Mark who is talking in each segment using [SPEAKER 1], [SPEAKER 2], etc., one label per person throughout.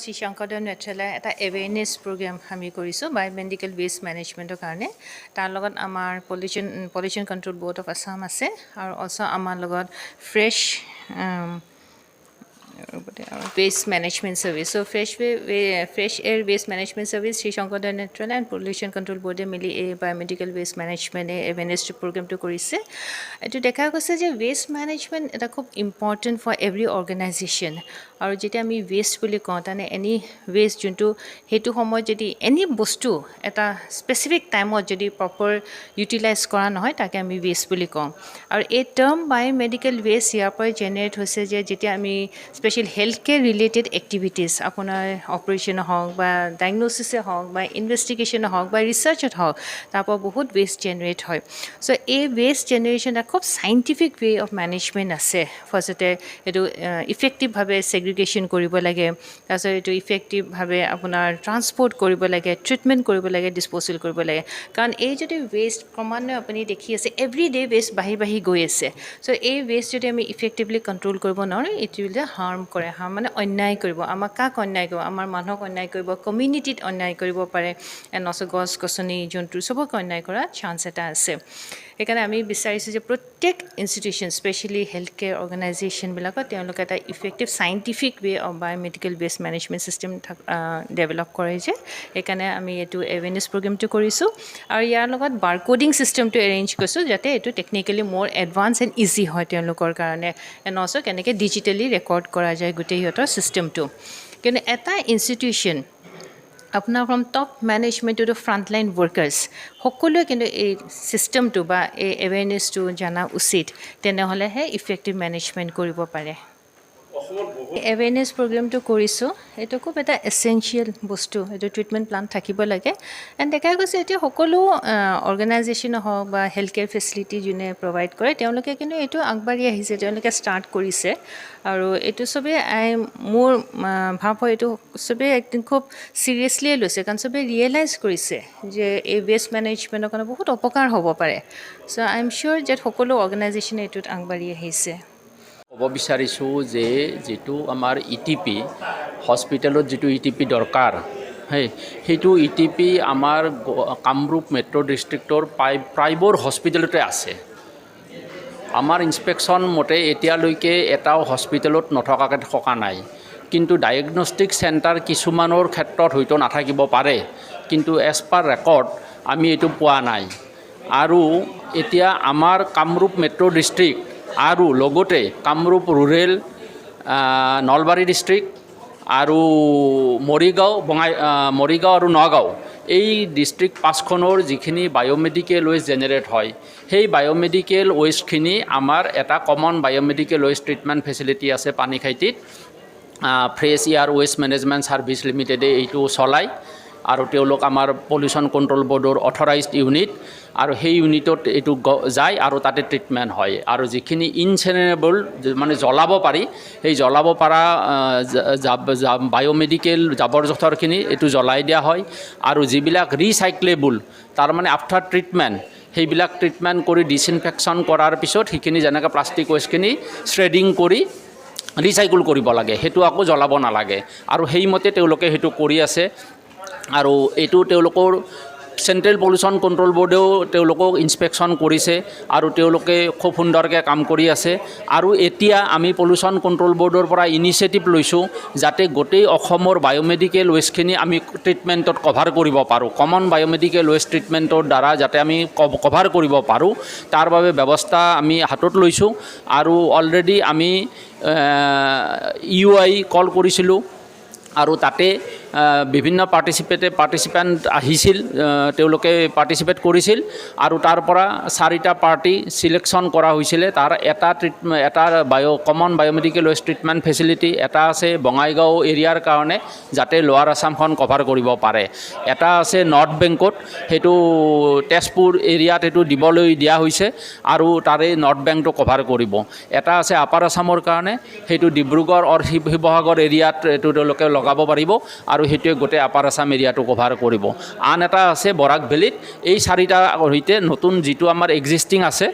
[SPEAKER 1] শ্ৰী শংকৰদেৱ নেত্ৰালয় এটা awareness programme আমি কৰিছোঁ বায়'মেডিকেল ৱেষ্ট মেনেজমেণ্টৰ কাৰণে তাৰ লগত আমাৰ pollution control board of Assam আছে আৰু অলছ' আমাৰ লগত fresh waste management service so' fresh air waste management service Shri Sankaradeva Nethralaya and pollution control ব'ৰ্ডে মিলি এই বায়'মেডিকেল ৱেষ্ট মেনেজমেণ্টে এৱেৰনেছ প্ৰগ্ৰেমটো কৰিছে এইটো দেখা গৈছে যে ৱেষ্ট মেনেজমেণ্ট এটা খুব ইম্পৰ্টেণ্ট ফৰ এভৰি অৰ্গেনাইজেশ্যন আৰু যেতিয়া আমি ৱেষ্ট বুলি কওঁ তাৰমানে এনি ৱেষ্ট যোনটো সেইটো সময়ত যদি এনি বস্তু এটা স্পেচিফিক টাইমত যদি প্ৰপাৰ ইউটিলাইজ কৰা নহয় তাকে আমি ৱেষ্ট বুলি কওঁ আৰু এই টাৰ্ম বায়'মেডিকেল ৱেষ্ট ইয়াৰ পৰাই জেনেৰেট হৈছে যে যেতিয়া আমি special health care related activities আপোনাৰ অপাৰেশ্যনে হওক বা ডায়েগন'চিছে হওক বা ইনভেষ্টিগেশ্যনে হওক বা ৰিচাৰ্চত হওক তাৰপৰা বহুত ৱেষ্ট জেনেৰেট হয় চ' এই ৱেষ্ট জেনেৰেশ্যন এটা খুব চাইণ্টিফিক ৱে অফ মেনেজমেণ্ট আছে ফাৰ্ষ্টতে এইটো ইফেক্টিভভাৱে ছেগ্ৰিগেশ্যন কৰিব লাগে তাৰপিছত এইটো ইফেক্টিভভাৱে আপোনাৰ ট্ৰান্সপৰ্ট কৰিব লাগে ট্ৰিটমেণ্ট কৰিব লাগে ডিছপ'জেল কৰিব লাগে কাৰণ এই যদি ৱেষ্ট ক্ৰমান্বয়ে আপুনি দেখি আছে এভৰি ডে ৱেষ্ট বাঢ়ি গৈ আছে চ' এই ৱেষ্ট যদি আমি ইফেক্টিভলি কণ্ট্ৰল কৰিব নোৱাৰোঁ এইটো হাৰ্ম কৰে মানে অন্যায় কৰিব আমাক কাক অন্যায় কৰিব আমাৰ মানুহক অন্যায় কৰিব কমিউনিটিত অন্যায় কৰিব পাৰে নচ গছ গছনি জন্তু চবকে অন্যায় কৰাৰ চান্স এটা আছে সেইকাৰণে আমি বিচাৰিছোঁ যে প্ৰত্যেক ইনষ্টিটিউশ্যন স্পেচিয়েলি হেল্থ কেয়াৰ অৰ্গেনাইজেশ্যনবিলাকত তেওঁলোকে এটা effective scientific way of biomedical waste management system develop কৰে যে সেইকাৰণে আমি এইটো এৱেৰনেছ প্ৰগ্ৰেমটো কৰিছোঁ আৰু ইয়াৰ লগত বাৰক'ডিং ছিষ্টেমটো এৰেঞ্জ কৰিছোঁ যাতে এইটো টেকনিকেলি মোৰ এডভান্স এণ্ড ইজি হয় তেওঁলোকৰ কাৰণে এণ্ড অলছ' কেনেকৈ ডিজিটেলি ৰেকৰ্ড কৰা যায় গোটেই সিহঁতৰ ছিষ্টেমটো কিন্তু এটা ইনষ্টিটিউশ্যন আপোনাৰ from top management to frontline workers সকলোৱে কিন্তু এই ছিষ্টেমটো বা এই এৱেৰনেছটো জনা উচিত তেনেহ'লেহে ইফেক্টিভ মেনেজমেণ্ট কৰিব পাৰে এৱেৰনেছ প্ৰগ্ৰেমটো কৰিছোঁ এইটো খুব এটা এচেঞ্চিয়েল বস্তু এইটো ট্ৰিটমেণ্ট প্লান থাকিব লাগে এণ্ড দেখা গৈছে এতিয়া সকলো অৰ্গেনাইজেশ্যনে হওক বা হেল্থ কেয়াৰ ফেচিলিটি যোনে প্ৰভাইড কৰে তেওঁলোকে কিন্তু এইটো আগবাঢ়ি আহিছে তেওঁলোকে ষ্টাৰ্ট কৰিছে আৰু এইটো চবেই মোৰ ভাৱ হয় এইটো চবেই একদম খুব ছিৰিয়াছলিয়ে লৈছে কাৰণ চবেই ৰিয়েলাইজ কৰিছে যে এই ৱেষ্ট মেনেজমেণ্টৰ কাৰণে বহুত অপকাৰ হ'ব পাৰে চ' আই এম চিয়'ৰ যে সকলো অৰ্গেনাইজেশ্যনে এইটোত আগবাঢ়ি আহিছে
[SPEAKER 2] ক'ব বিচাৰিছোঁ যে যিটো আমাৰ ইটিপি হস্পিটেলত যিটো ইটিপি দৰকাৰ সেইটো ইটিপি আমাৰ কামৰূপ মেট্ৰ' ডিষ্ট্ৰিক্টৰ প্ৰায়বোৰ হস্পিটেলতে আছে আমাৰ ইনস্পেকশ্যন মতে এতিয়ালৈকে এটাও হস্পিটেলত নথকাকৈ থকা নাই কিন্তু ডায়েগনষ্টিক চেণ্টাৰ কিছুমানৰ ক্ষেত্ৰত হয়তো নাথাকিব পাৰে কিন্তু এজ পাৰ ৰেকৰ্ড আমি এইটো পোৱা নাই আৰু এতিয়া আমাৰ কামৰূপ মেট্ৰ' ডিষ্ট্ৰিক্ট আৰু লগতে কামৰূপ ৰুৰেল নলবাৰী ডিষ্ট্ৰিক্ট আৰু মৰিগাঁও আৰু নগাঁও এই ডিষ্ট্ৰিক্ট পাঁচখনৰ যিখিনি বায়'মেডিকেল ৱেষ্ট জেনেৰেট হয় সেই বায়'মেডিকেল ৱেষ্টখিনি আমাৰ এটা common biomedical waste treatment facility আছে পানীখাইটিত fresh air waste management service লিমিটেডে এইটো চলায় আৰু তেওঁলোক আমাৰ পলিউশ্যন কণ্ট্ৰল ব'ৰ্ডৰ অথৰাইজড ইউনিট আৰু সেই ইউনিটত এইটো যায় আৰু তাতে ট্ৰিটমেণ্ট হয় আৰু যিখিনি ইনচেনেৰেবল মানে জ্বলাব পাৰি সেই জ্বলাব পৰা বায়'মেডিকেল জাবৰ জোঁথৰখিনি এইটো জ্বলাই দিয়া হয় আৰু যিবিলাক ৰিচাইক্লেবল তাৰমানে আফটাৰ ট্ৰিটমেণ্ট সেইবিলাক ট্ৰিটমেণ্ট কৰি ডিছইনফেকশ্যন কৰাৰ পিছত সেইখিনি যেনেকৈ প্লাষ্টিক ৱেষ্টখিনি শ্ৰেডিং কৰি ৰিচাইকেল কৰিব লাগে সেইটো আকৌ জ্বলাব নালাগে আৰু সেইমতে তেওঁলোকে সেইটো কৰি আছে আৰু এইটো তেওঁলোকৰ চেণ্ট্ৰেল পলিউশ্যন কণ্ট্ৰল ব'ৰ্ডেও তেওঁলোকক ইনস্পেকশ্যন কৰিছে আৰু তেওঁলোকে খুব সুন্দৰকৈ কাম কৰি আছে আৰু এতিয়া আমি পলিউশ্যন কণ্ট্ৰল ব'ৰ্ডৰ পৰা ইনিচিয়েটিভ লৈছোঁ যাতে গোটেই অসমৰ বায়'মেডিকেল ৱেষ্টখিনি আমি ট্ৰিটমেণ্টত কভাৰ কৰিব পাৰোঁ কমন বায়'মেডিকেল ৱেষ্ট ট্ৰিটমেণ্টৰ দ্বাৰা যাতে আমি কভাৰ কৰিব পাৰোঁ তাৰ বাবে ব্যৱস্থা আমি হাতত লৈছোঁ আৰু অলৰেডি আমি UI কল কৰিছিলোঁ আৰু তাতে বিভিন্ন পাৰ্টিচিপেণ্ট আহিছিল তেওঁলোকে পাৰ্টিচিপেট কৰিছিল আৰু তাৰ পৰা 4টা পাৰ্টি চিলেকশ্যন কৰা হৈছিলে তাৰ এটা common biomedical waste treatment facility এটা আছে বঙাইগাঁও এৰিয়াৰ কাৰণে যাতে লোৱাৰ আছামখন কভাৰ কৰিব পাৰে এটা আছে নৰ্থ বেংকত সেইটো তেজপুৰ এৰিয়াত সেইটো দিবলৈ দিয়া হৈছে আৰু তাৰে নৰ্থ বেংকটো কভাৰ কৰিব এটা আছে আপাৰ আছামৰ কাৰণে সেইটো ডিব্ৰুগড় আৰু শিৱসাগৰ এৰিয়াত এইটো তেওঁলোকে লগাব পাৰিব আৰু সেইটোৱে গোটেই আপাৰ আছাম এৰিয়াটো কভাৰ কৰিব আন এটা আছে বৰাক ভেলীত এই 4টা সৈতে নতুন যিটো আমাৰ এক্সিষ্টিং আছে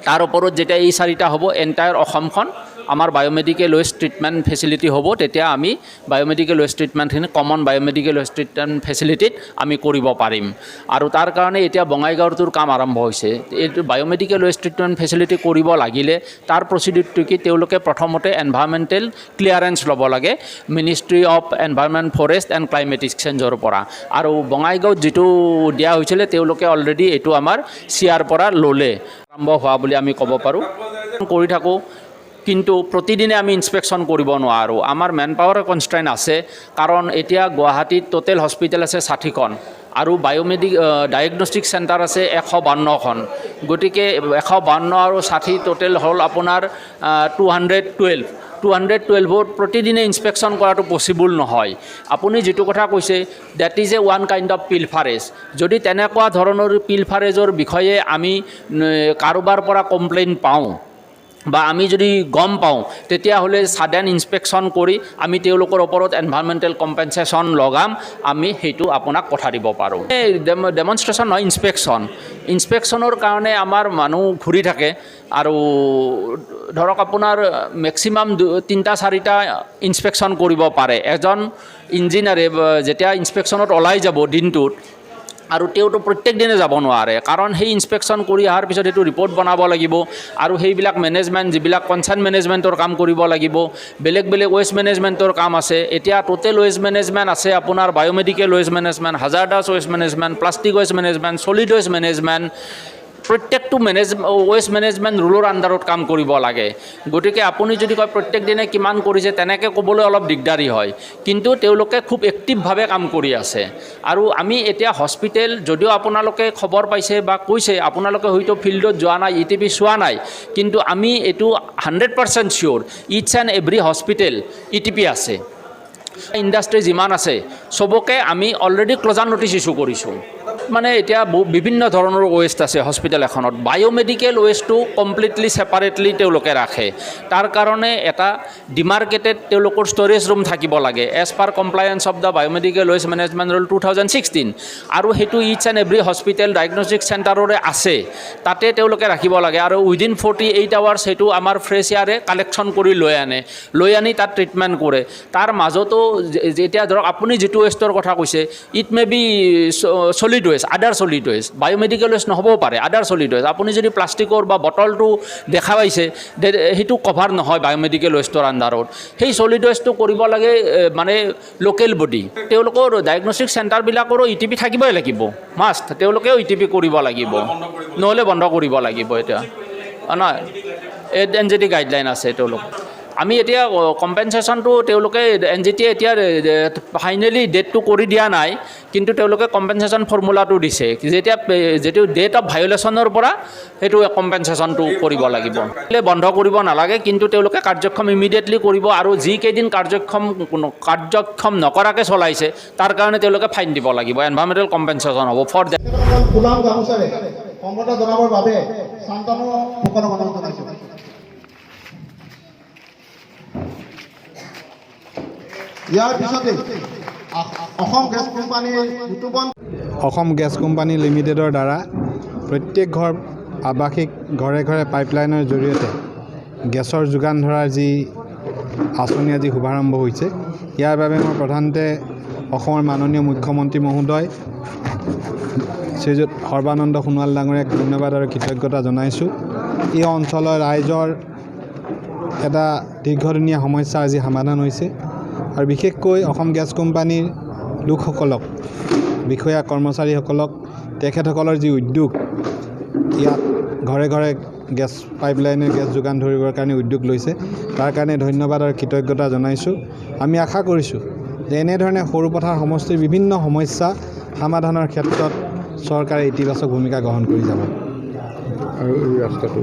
[SPEAKER 2] তাৰ ওপৰত যেতিয়া এই 4টা হ'ব এণ্টায়াৰ অসমখন আমাৰ বায়োমেডিকেল ৱেষ্ট ট্ৰিটমেণ্ট ফেচিলিটি হ'ব, তেতিয়া আমি বায়োমেডিকেল ৱেষ্ট ট্ৰিটমেণ্টখিনি কমন বায়োমেডিকেল ৱেষ্ট ট্ৰিটমেণ্ট ফেচিলিটিত আমি কৰিব পাৰিম। আৰু তাৰ কাৰণে এতিয়া বঙাইগাঁৱটোৰ কাম আৰম্ভ হৈছে। এইটো বায়োমেডিকেল ৱেষ্ট ট্ৰিটমেণ্ট ফেচিলিটি কৰিব লাগিলে তাৰ প্ৰচিডিউৰটো কি, তেওঁলোকে প্ৰথমতে এনভাইৰমেণ্টেল ক্লিয়াৰেঞ্চ ল'ব লাগে ministry of environment forest and climatic চেঞ্জৰ পৰা। আৰু বঙাইগাঁৱত যিটো দিয়া হৈছিলে তেওঁলোকে অলৰেডি এইটো আমাৰ চিয়াৰ পৰা ল'লে, আৰম্ভ হোৱা বুলি আমি ক'ব পাৰোঁ। কৰি থাকোঁ, কিন্তু প্ৰতিদিনে আমি ইনস্পেকশ্যন কৰিব নোৱাৰোঁ, আমাৰ মেন পাৱাৰৰ কনষ্ট্ৰেইন আছে। কাৰণ এতিয়া গুৱাহাটীত টোটেল হস্পিটেল আছে 60খন আৰু ডায়েগনষ্টিক চেণ্টাৰ আছে 152খন। গতিকে 152 আৰু 60 টোটেল হ'ল আপোনাৰ 212 প্ৰতিদিনে ইনস্পেকশ্যন কৰাটো পচিবল নহয়। আপুনি যিটো কথা কৈছে that is a one kind of pilferage. যদি তেনেকুৱা ধৰণৰ পিলফাৰেজৰ বিষয়ে আমি কাৰোবাৰ পৰা কমপ্লেইন পাওঁ বা আমি যদি গম পাওঁ, তেতিয়াহ'লে ছাডেন ইনস্পেকশ্যন কৰি আমি তেওঁলোকৰ ওপৰত এনভাইৰমেণ্টেল কম্পেনচেশ্যন লগাম, আমি সেইটো আপোনাক কথা দিব পাৰোঁ। ডেমনষ্ট্ৰেশ্যন নহয়, ইনস্পেকশ্যনৰ কাৰণে আমাৰ মানুহ ঘূৰি থাকে। আৰু ধৰক আপোনাৰ মেক্সিমাম 3-4টা ইনস্পেকশ্যন কৰিব পাৰে এজন ইঞ্জিনিয়াৰে যেতিয়া ইনস্পেকশ্যনত ওলাই যাব দিনটোত। আৰু তেওঁতো প্ৰত্যেক দিনে যাব নোৱাৰে, কাৰণ সেই ইনস্পেকশ্যন কৰি অহাৰ পিছত সেইটো ৰিপৰ্ট বনাব লাগিব আৰু সেইবিলাক মেনেজমেণ্ট যিবিলাক কনচাৰ্ণ মেনেজমেণ্টৰ কাম কৰিব লাগিব, বেলেগ ৱেষ্ট মেনেজমেণ্টৰ কাম আছে। এতিয়া টোটেল ৱেষ্ট মেনেজমেণ্ট আছে আপোনাৰ biomedical waste management, hazardous waste management, plastic waste management, solid waste management, প্ৰত্যেকটো ৱেষ্ট মেনেজমেণ্ট ৰুলৰ আণ্ডাৰত কাম কৰিব লাগে। গতিকে আপুনি যদি কয় প্ৰত্যেক দিনে কিমান কৰিছে, তেনেকৈ ক'বলৈ অলপ দিগদাৰী হয়, কিন্তু তেওঁলোকে খুব এক্টিভভাৱে কাম কৰি আছে। আৰু আমি এতিয়া হস্পিটেল, যদিও আপোনালোকে খবৰ পাইছে বা কৈছে, আপোনালোকে হয়তো ফিল্ডত যোৱা নাই, ETP চোৱা নাই, কিন্তু আমি এইটো 100% sure each and every hospital ETP আছে। ইণ্ডাষ্ট্ৰী যিমান আছে চবকে আমি অলৰেডি ক্লজাৰ নটিচ ইছ্যু কৰিছোঁ। মানে এতিয়া বিভিন্ন ধৰণৰ ৱেষ্ট আছে হস্পিটেল এখনত, বায়োমেডিকেল ৱেষ্টটো কমপ্লিটলি ছেপাৰেটলি তেওঁলোকে ৰাখে। তাৰ কাৰণে এটা ডিমাৰ্কেটেড তেওঁলোকৰ ষ্ট'ৰেজ ৰুম থাকিব লাগে as per compliance of the biomedical waste management rule 2016। আৰু সেইটো each and every hospital diagnostic চেণ্টাৰৰে আছে, তাতে তেওঁলোকে ৰাখিব লাগে। আৰু উইদিন 48 আৱাৰ্ছ সেইটো আমাৰ ফ্ৰেছ এয়াৰে কালেকশ্যন কৰি লৈ আনি তাত ট্ৰিটমেণ্ট কৰে। তাৰ মাজতো যেতিয়া ধৰক আপুনি যিটো ৱেষ্টৰ কথা কৈছে, it may be solid waste, other solid waste, biomedical waste নহ'বও পাৰে, আদাৰ ছলিড ৱেষ্ট। আপুনি যদি প্লাষ্টিকৰ বা বটলটো দেখা পাইছে, সেইটো কভাৰ নহয় বায়োমেডিকেল ৱেষ্টৰ আণ্ডাৰত। সেই ছলিড ৱেষ্টটো কৰিব লাগে মানে লোকেল বডি। তেওঁলোকৰ ডায়েগনষ্টিক চেণ্টাৰবিলাকৰো ETP থাকিবই লাগিব, মাষ্ট। তেওঁলোকেও ETP কৰিব লাগিব, নহ'লে বন্ধ কৰিব লাগিব। এতিয়া নহয়, NGT গাইডলাইন আছে তেওঁলোক। আমি এতিয়া কম্পেনচেশ্যনটো তেওঁলোকে NGT এতিয়া ফাইনেলি ডেটটো কৰি দিয়া নাই, কিন্তু তেওঁলোকে কম্পেনচেশ্যন ফৰ্মুলাটো দিছে, যিটো ডেট অফ ভায়লেশ্যনৰ পৰা সেইটো কম্পেনচেশ্যনটো কৰিব লাগিব। বন্ধ কৰিব নালাগে, কিন্তু তেওঁলোকে কাৰ্যক্ষম ইমিডিয়েটলি কৰিব। আৰু যিকেইদিন কাৰ্যক্ষম নকৰাকৈ চলাইছে তাৰ কাৰণে তেওঁলোকে ফাইন দিব লাগিব, এনভাইৰমেণ্টেল কম্পেনচেশ্যন হ'ব ফৰ দেট।
[SPEAKER 3] ইয়াৰ পিছতে অসম গেছ কোম্পানী লিমিটেডৰ দ্বাৰা প্ৰত্যেক আৱাসিক ঘৰে ঘৰে পাইপলাইনৰ জৰিয়তে গেছৰ যোগান ধৰাৰ যি আঁচনি আজি শুভাৰম্ভ হৈছে, ইয়াৰ বাবে মই প্ৰধানতে অসমৰ মাননীয় মুখ্যমন্ত্ৰী মহোদয় শ্ৰীযুত সৰ্বানন্দ সোণোৱাল ডাঙৰীয়াক ধন্যবাদ আৰু কৃতজ্ঞতা জনাইছোঁ। এই অঞ্চলৰ ৰাইজৰ এটা দীৰ্ঘদিনীয়া সমস্যা আজি সমাধান হৈছে। আৰু বিশেষকৈ অসম গেছ কোম্পানীৰ লোকসকলক, বিষয়া কৰ্মচাৰীসকলক, তেখেতসকলৰ যি উদ্যোগ, ইয়াত ঘৰে ঘৰে গেছ পাইপলাইনে গেছ যোগান ধৰিবৰ কাৰণে উদ্যোগ লৈছে, তাৰ কাৰণে ধন্যবাদ আৰু কৃতজ্ঞতা জনাইছোঁ। আমি আশা কৰিছোঁ যে এনেধৰণে সৰুপথাৰ সমষ্টিৰ বিভিন্ন সমস্যা সমাধানৰ ক্ষেত্ৰত চৰকাৰে ইতিবাচক ভূমিকা গ্ৰহণ কৰি যাব। আৰু এই ৰাস্তাটো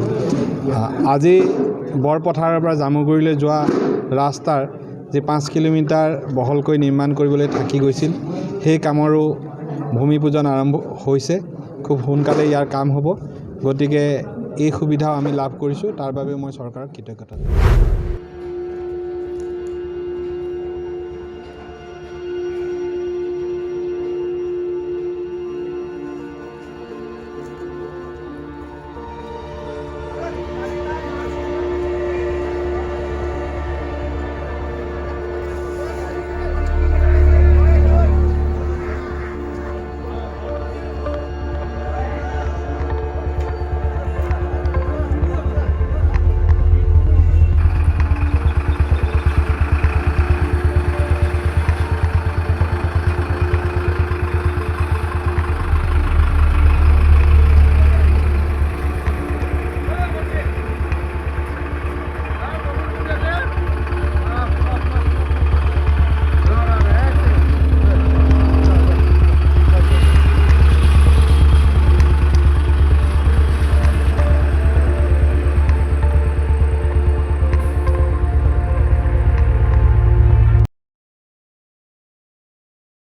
[SPEAKER 3] আজি বৰপথাৰৰ পৰা জামুগুৰিলৈ যোৱা ৰাস্তাৰ যি 5 কিলোমিটাৰ বহলকৈ নিৰ্মাণ কৰিবলৈ থাকি গৈছিল, সেই কামৰো ভূমি পূজন আৰম্ভ হৈছে। খুব সোনকালে ইয়াৰ কাম হ'ব। গতিকে এই সুবিধাও আমি লাভ কৰিছোঁ, তাৰ বাবে মই চৰকাৰক কৃতজ্ঞতা জনাইছোঁ।